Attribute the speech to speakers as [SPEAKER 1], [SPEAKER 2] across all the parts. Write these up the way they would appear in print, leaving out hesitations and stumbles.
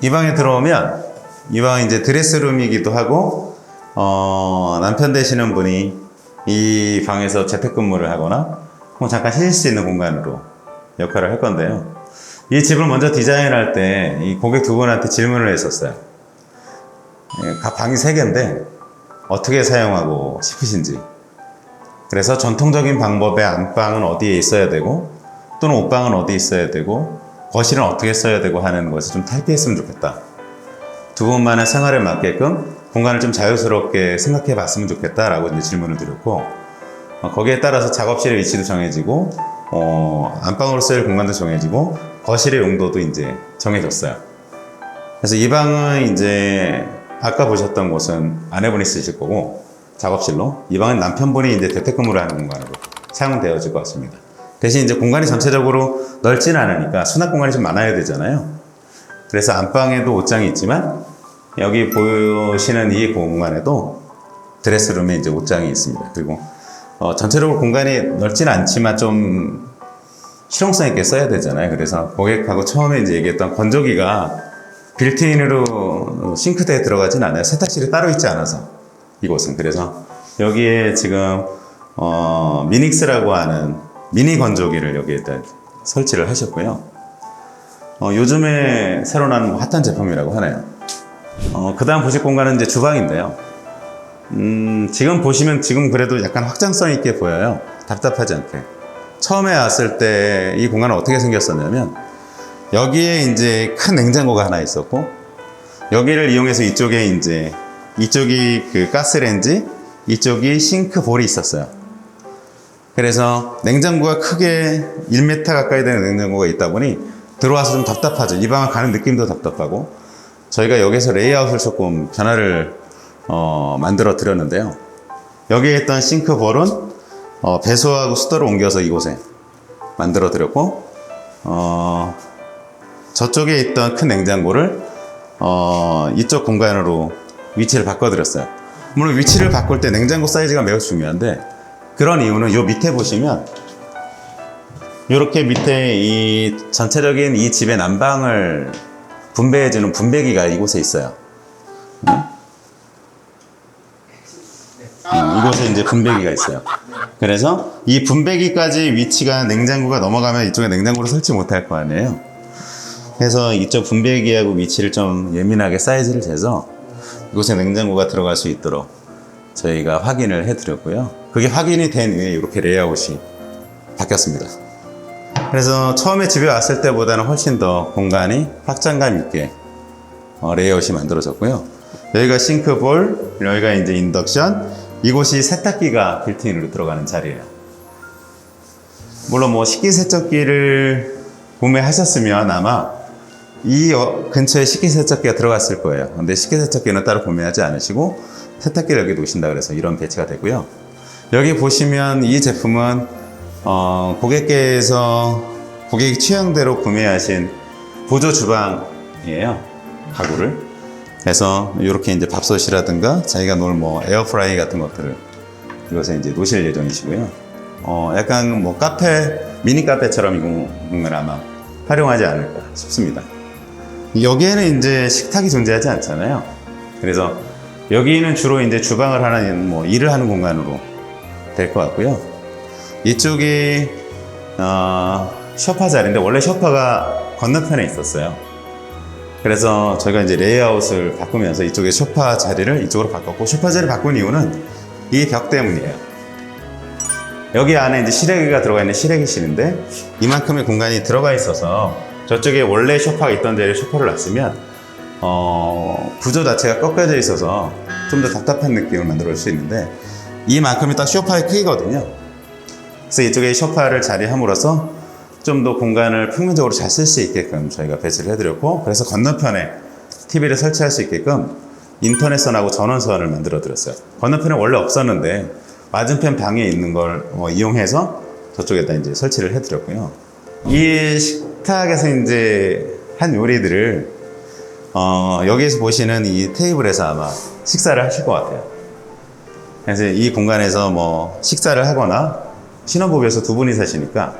[SPEAKER 1] 이 방에 들어오면 이 방은 이제 드레스룸이기도 하고 남편 되시는 분이 이 방에서 재택근무를 하거나 뭐 잠깐 쉬실 수 있는 공간으로 역할을 할 건데요. 이 집을 먼저 디자인할 때 이 고객 두 분한테 질문을 했었어요. 각 방이 3개인데 어떻게 사용하고 싶으신지. 그래서 전통적인 방법의 안방은 어디에 있어야 되고 또는 옷방은 어디 있어야 되고 거실은 어떻게 써야 되고 하는 것을 좀 탈피했으면 좋겠다. 두 분만의 생활에 맞게끔 공간을 좀 자유스럽게 생각해 봤으면 좋겠다라고 이제 질문을 드렸고, 거기에 따라서 작업실의 위치도 정해지고 안방으로 쓰일 공간도 정해지고 거실의 용도도 이제 정해졌어요. 그래서 이 방은 이제 아까 보셨던 곳은 아내분이 쓰실 거고 작업실로, 이 방은 남편분이 이제 재택근무를 하는 공간으로 사용되어질 것 같습니다. 대신 이제 공간이 전체적으로 넓지는 않으니까 수납 공간이 좀 많아야 되잖아요. 그래서 안방에도 옷장이 있지만 여기 보시는 이 공간에도 드레스룸에 이제 옷장이 있습니다. 그리고 전체적으로 공간이 넓지는 않지만 좀 실용성 있게 써야 되잖아요. 그래서 고객하고 처음에 이제 얘기했던 건조기가 빌트인으로 싱크대에 들어가진 않아요. 세탁실이 따로 있지 않아서 이곳은. 그래서 여기에 지금 미닉스라고 하는 미니 건조기를 여기에다 설치를 하셨고요. 요즘에 새로 나는 핫한 제품이라고 하네요. 그 다음 보실 공간은 이제 주방인데요. 지금 보시면 지금 그래도 약간 확장성 있게 보여요. 답답하지 않게. 처음에 왔을 때 이 공간은 어떻게 생겼었냐면 여기에 이제 큰 냉장고가 하나 있었고 여기를 이용해서 이쪽에 이제 이쪽이 그 가스레인지, 이쪽이 싱크볼이 있었어요. 그래서 냉장고가 크게 1m 가까이 되는 냉장고가 있다 보니 들어와서 좀 답답하죠. 이 방을 가는 느낌도 답답하고, 저희가 여기서 레이아웃을 조금 변화를 만들어 드렸는데요. 여기에 있던 싱크볼은 배수하고 수도를 옮겨서 이곳에 만들어 드렸고, 저쪽에 있던 큰 냉장고를 이쪽 공간으로 위치를 바꿔 드렸어요. 물론 위치를 바꿀 때 냉장고 사이즈가 매우 중요한데, 그런 이유는 요 밑에 보시면 이렇게 밑에 이 전체적인 이 집의 난방을 분배해주는 분배기가 이곳에 있어요. 이곳에 이제 분배기가 있어요. 그래서 이 분배기까지 위치가 냉장고가 넘어가면 이쪽에 냉장고를 설치 못할 거 아니에요. 그래서 이쪽 분배기하고 위치를 좀 예민하게 사이즈를 재서 이곳에 냉장고가 들어갈 수 있도록 저희가 확인을 해드렸고요. 그게 확인이 된 후에 이렇게 레이아웃이 바뀌었습니다. 그래서 처음에 집에 왔을 때보다는 훨씬 더 공간이 확장감 있게 레이아웃이 만들어졌고요. 여기가 싱크볼, 여기가 이제 인덕션, 이곳이 세탁기가 빌트인으로 들어가는 자리예요. 물론 뭐 식기세척기를 구매하셨으면 아마 이 근처에 식기세척기가 들어갔을 거예요. 근데 식기세척기는 따로 구매하지 않으시고 세탁기를 여기 놓으신다 그래서 이런 배치가 되고요. 여기 보시면 이 제품은 고객께서 고객 취향대로 구매하신 보조 주방이에요. 가구를. 그래서 이렇게 이제 밥솥이라든가 자기가 놓을 뭐 에어프라이 같은 것들을 이것에 이제 놓으실 예정이시고요. 약간 뭐 카페, 미니 카페처럼 이 공간을 아마 활용하지 않을까 싶습니다. 여기에는 이제 식탁이 존재하지 않잖아요. 그래서 여기는 주로 이제 주방을 하는 뭐 일을 하는 공간으로 될 것 같고요. 이쪽이 소파 자리인데 원래 소파가 건너편에 있었어요. 그래서 저희가 이제 레이아웃을 바꾸면서 이쪽에 소파 자리를 이쪽으로 바꿨고, 소파 자리를 바꾼 이유는 이 벽 때문이에요. 여기 안에 이제 실외기가 들어가 있는 실외기실인데 이만큼의 공간이 들어가 있어서 저쪽에 원래 소파가 있던 자리에 소파를 놨으면 구조 자체가 꺾여져 있어서 좀 더 답답한 느낌을 만들어 줄 수 있는데 이만큼이 딱 소파의 크기거든요. 그래서 이쪽에 소파를 자리함으로써 좀 더 공간을 평면적으로 잘 쓸 수 있게끔 저희가 배치를 해드렸고, 그래서 건너편에 TV를 설치할 수 있게끔 인터넷선하고 전원선을 만들어 드렸어요. 건너편에 원래 없었는데 맞은편 방에 있는 걸 이용해서 저쪽에다 이제 설치를 해드렸고요. 이 식탁에서 이제 한 요리들을 여기에서 보시는 이 테이블에서 아마 식사를 하실 것 같아요. 그래서 이 공간에서 뭐 식사를 하거나, 신혼부부에서 두 분이 사시니까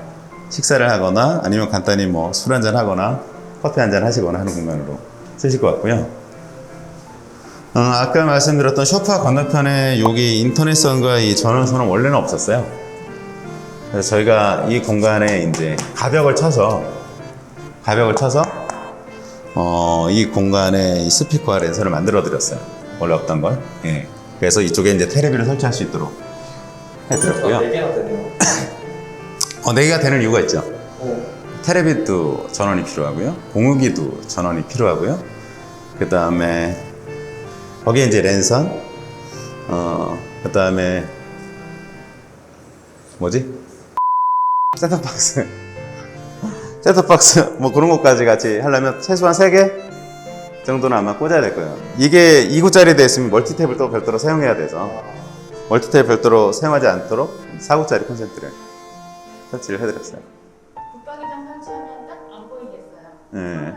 [SPEAKER 1] 식사를 하거나 아니면 간단히 뭐 술 한잔 하거나 커피 한잔 하시거나 하는 공간으로 쓰실 것 같고요. 아까 말씀드렸던 소파 건너편에 여기 인터넷선과 이 전원선은 원래는 없었어요. 그래서 저희가 이 공간에 이제 가벽을 쳐서 이 공간에 이 스피커와 랜선을 만들어 드렸어요. 원래 없던 걸. 예. 그래서 이쪽에 이제 테레비를 설치할 수 있도록 해드렸고요.
[SPEAKER 2] 4개나 되네요.
[SPEAKER 1] 4개가 되는 이유가 있죠. 테레비도 전원이 필요하고요. 공유기도 전원이 필요하고요. 그 다음에 거기에 이제 랜선, 그 다음에 뭐지? 셋톱박스 뭐 그런 것까지 같이 하려면 최소한 3개 정도는 아마 꽂아야 될 거예요. 이게 2구짜리 돼 있으면 멀티탭을 또 별도로 사용해야 돼서 멀티탭 별도로 사용하지 않도록 4구짜리 콘센트를 설치를 해드렸어요.
[SPEAKER 3] 붙박이장 설치하면 딱 안 보이겠어요.
[SPEAKER 1] 네.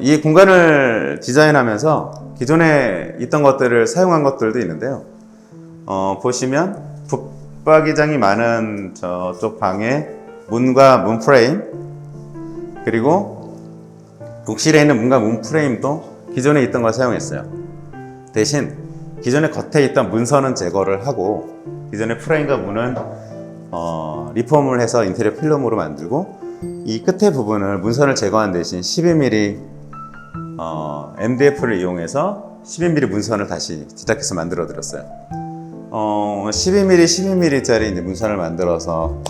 [SPEAKER 1] 이 공간을 디자인하면서 기존에 있던 것들을 사용한 것들도 있는데요. 보시면 붙박이장이 많은 저쪽 방에 문과 문 프레임, 그리고 욕실에 있는 문과 문 프레임도 기존에 있던 걸 사용했어요. 대신 기존에 겉에 있던 문선은 제거를 하고 기존의 프레임과 문은 리폼을 해서 인테리어 필름으로 만들고 이 끝에 부분을 문선을 제거한 대신 12mm MDF를 이용해서 12mm 문선을 다시 제작해서 만들어 드렸어요. 12mm짜리 이제 문선을 만들어서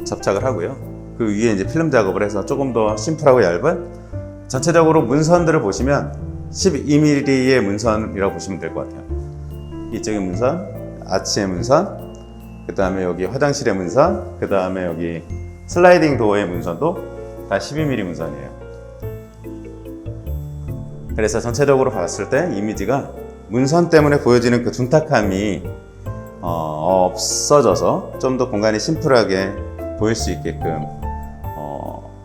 [SPEAKER 1] 접착을 하고요. 그 위에 이제 필름 작업을 해서 조금 더 심플하고 얇은, 전체적으로 문선들을 보시면 12mm의 문선이라고 보시면 될 것 같아요. 이쪽의 문선, 아치의 문선, 그 다음에 여기 화장실의 문선, 그 다음에 여기 슬라이딩 도어의 문선도 다 12mm 문선이에요. 그래서 전체적으로 봤을 때 이미지가 문선 때문에 보여지는 그 둔탁함이 없어져서 좀 더 공간이 심플하게 보일 수 있게끔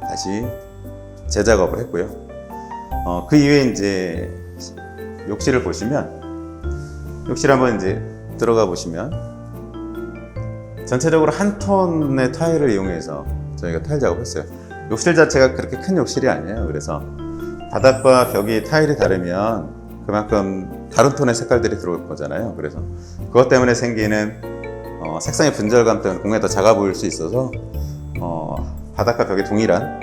[SPEAKER 1] 다시 재작업을 했고요. 그 이후에 이제 욕실을 보시면, 욕실 한번 이제 들어가 보시면 전체적으로 한 톤의 타일을 이용해서 저희가 타일 작업했어요. 욕실 자체가 그렇게 큰 욕실이 아니에요. 그래서 바닥과 벽이 타일이 다르면 그만큼 다른 톤의 색깔들이 들어올 거잖아요. 그래서 그것 때문에 생기는 색상의 분절감 때문에 공간이 더 작아 보일 수 있어서 바닥과 벽이 동일한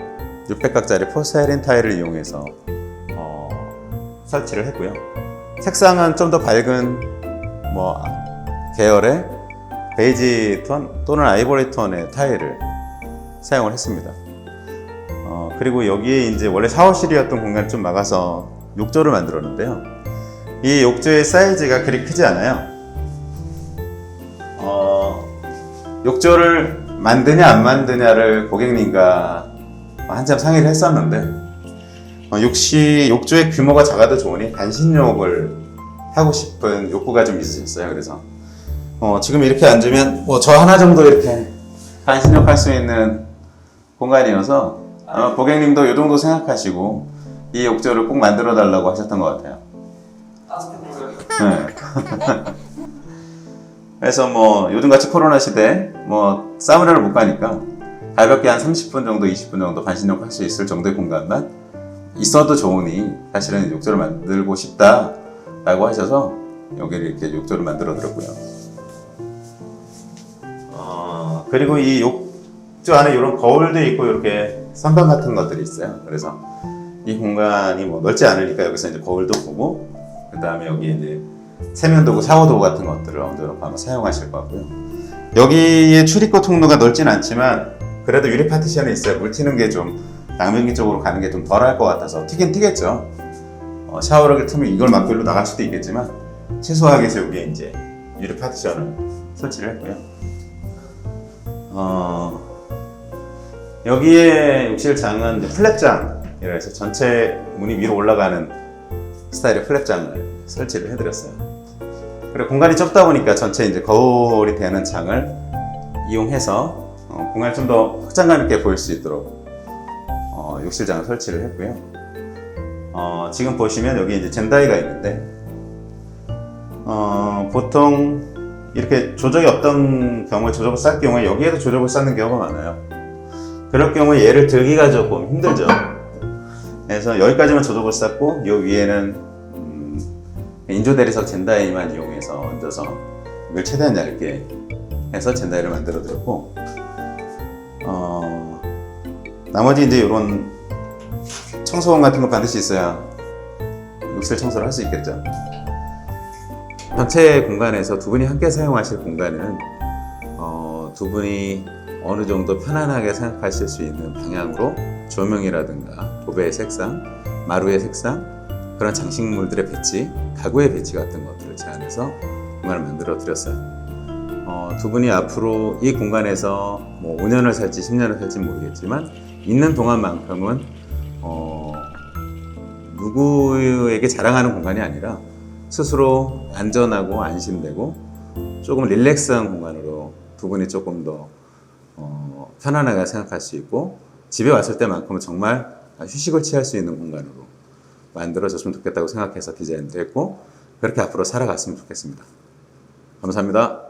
[SPEAKER 1] 600각짜리 포세린 타일을 이용해서 설치를 했고요. 색상은 좀 더 밝은 계열의 베이지 톤 또는 아이보리 톤의 타일을 사용을 했습니다. 그리고 여기에 이제 원래 샤워실이었던 공간을 좀 막아서 욕조를 만들었는데요. 이 욕조의 사이즈가 그리 크지 않아요. 욕조를 만드냐 안 만드냐를 고객님과 한참 상의를 했었는데, 욕조의 규모가 작아도 좋으니 단신욕을 하고 싶은 욕구가 좀 있으셨어요. 그래서 지금 이렇게 앉으면 저 하나 정도 이렇게 단신욕 할 수 있는 공간이어서 아마 고객님도 이 정도 생각하시고 이 욕조를 꼭 만들어 달라고 하셨던 것 같아요. 네. 그래서 요즘같이 코로나 시대에 사우나를 못 가니까 가볍게 한 30분 정도, 20분 정도 반신욕 할 수 있을 정도의 공간만 있어도 좋으니 사실은 욕조를 만들고 싶다라고 하셔서 여기를 이렇게 욕조를 만들어 드렸고요. 그리고 이 욕조 안에 이런 거울도 있고 이렇게 선반 같은 것들이 있어요. 그래서 이 공간이 넓지 않으니까 여기서 이제 거울도 보고, 그 다음에 여기 이제 세면도구, 샤워도구 같은 것들을 얹어놓고 아마 사용하실 것 같고요. 여기에 출입구 통로가 넓진 않지만 그래도 유리 파티션이 있어요. 물 튀는 게 좀 양변기 쪽으로 가는 게 좀 덜 할 것 같아서 튀긴 튀겠죠. 샤워를 틀면 이걸 막고 일로 나갈 수도 있겠지만 최소하게 해서 여기에 이제 유리 파티션을 설치를 했고요. 여기에 욕실장은 이제 플랩장이라 해서 전체 문이 위로 올라가는 스타일의 플랩장을 설치를 해드렸어요. 그리고 공간이 좁다 보니까 전체 이제 거울이 되는 장을 이용해서 공간을 좀 더 확장감 있게 보일 수 있도록 욕실장을 설치를 했고요. 지금 보시면 여기 이제 젠다이가 있는데 보통 이렇게 조적이 없던 경우에 조적을 쌀 경우에 여기에도 조적을 쌓는 경우가 많아요. 그럴 경우에 얘를 들기가 조금 힘들죠. 그래서 여기까지만 조적을 쌓고 요 위에는 인조대리석 젠다이만 이용해서 얹어서 이걸 최대한 얇게 해서 젠다이를 만들어 드렸고, 나머지 이제 이런 청소원 같은 거 반드시 있어야 욕실 청소를 할 수 있겠죠. 전체 공간에서 두 분이 함께 사용하실 공간은 두 분이 어느 정도 편안하게 생각하실 수 있는 방향으로 조명이라든가 도배의 색상, 마루의 색상, 그런 장식물들의 배치, 가구의 배치 같은 것들을 제안해서 공간을 만들어 드렸어요. 두 분이 앞으로 이 공간에서 뭐 5년을 살지 10년을 살지 모르겠지만 있는 동안만큼은 누구에게 자랑하는 공간이 아니라 스스로 안전하고 안심되고 조금 릴렉스한 공간으로 두 분이 조금 더 편안하게 생각할 수 있고 집에 왔을 때만큼은 정말 휴식을 취할 수 있는 공간으로 만들어졌으면 좋겠다고 생각해서 디자인을 했고 그렇게 앞으로 살아갔으면 좋겠습니다. 감사합니다.